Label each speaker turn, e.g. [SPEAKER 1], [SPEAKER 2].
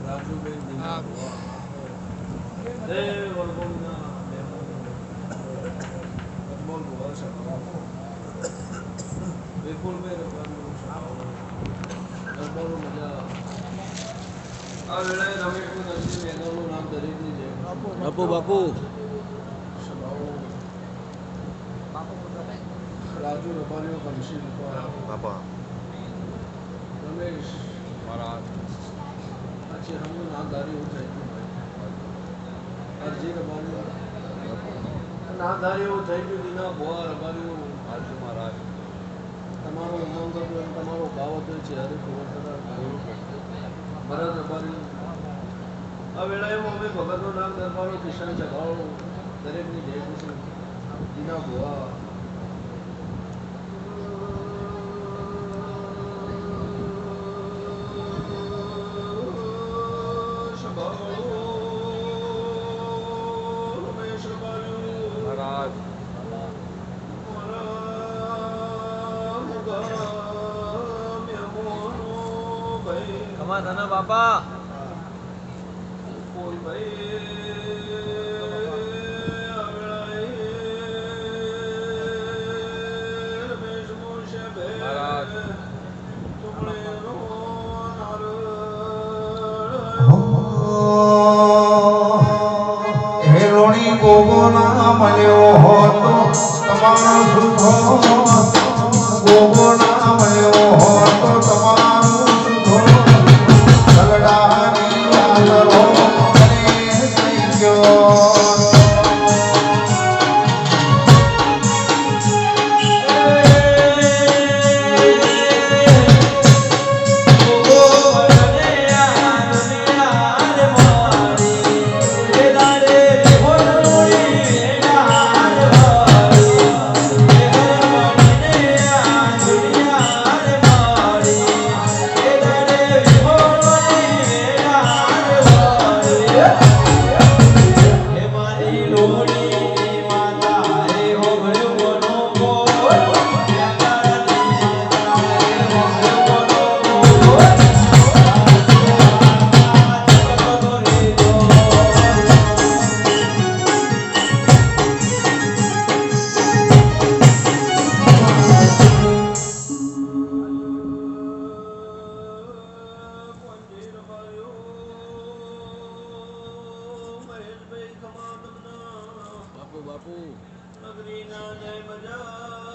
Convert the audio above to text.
[SPEAKER 1] રાજુબેન
[SPEAKER 2] હા
[SPEAKER 1] વડગોળના અજમલ ભુવા સભાઓ વિપુલભાઈ રબાનું સભાઓ મજા આ વેળાએ રમેશભાઈ નરસિંહ મેઘાનું નામ દરેકની છે
[SPEAKER 2] બાપુ બાપુ
[SPEAKER 1] સભાઓ રાજુ રબારીઓ કંશી
[SPEAKER 3] બાપા
[SPEAKER 1] રમેશ
[SPEAKER 2] મારા
[SPEAKER 1] પછી હમનું નામધારી એવું થઈ ગયું અરજી રબારીઓ નામધારી એવું થઈ ગયું દીના ભુવા રબારીઓ
[SPEAKER 2] આજુ મહારાજ
[SPEAKER 1] તમારો ઉમંગ હતો એમ તમારો ભાવ હતો ચહેરે ખબર ભરત રબારી આ વેળાએ અમે ભગતનું નામ દરબારો કિશન ચભાળો દરેકની જય છે દીના ભુવા
[SPEAKER 2] મહારાજ કમા ધના બાપા મહારાજ
[SPEAKER 4] હે રોણી ગોગો ના મળ્યો હોતો તમારો સુધો ગોગો ના મળ્યો હોતો તમારું સુધો સગડાની યાદરો મને થઈ ગયો
[SPEAKER 2] બાપુ બાપુ
[SPEAKER 1] નગરીના જય મજા